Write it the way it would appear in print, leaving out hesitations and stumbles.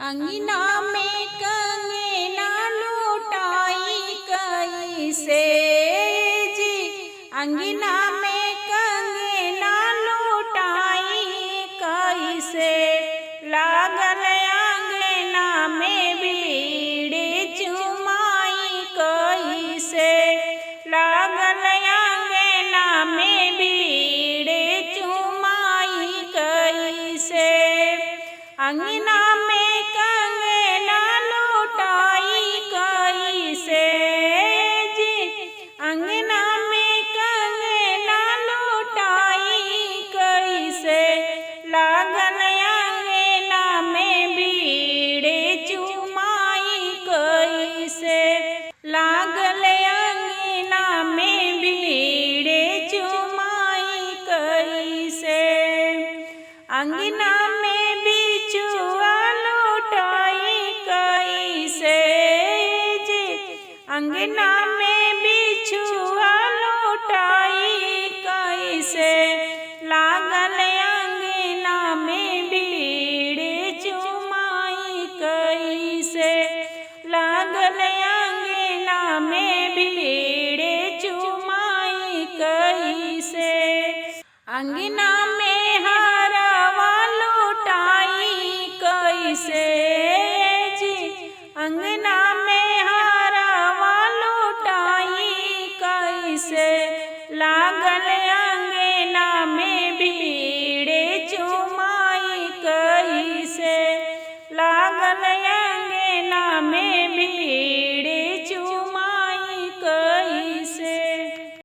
अंगना में कंगना लुटाई कैसे जी। अंगना में कंगना लुटाई कैसे। लागल अंगना में बीड़ी चुमाई कैसे। लागल अंगना में बीड़ी चुमाई कैसे। अंगना में कंगना लुटाई कैसे जी। अंगना में कंगना लुटाई कैसे। लागल अंगना में बीड़ी चुमाई कैसे। लागल अंगना में बीड़ी चुमाई कैसे। अंगना में बिछुआ लुटाई कैसे जी। अंगना में बिछुआ लुटाई कैसे। लागल अंगना में बीड़ी चुमाई कैसे। लागल अंगना में बीड़ी चुमाई कैसे। अंगना में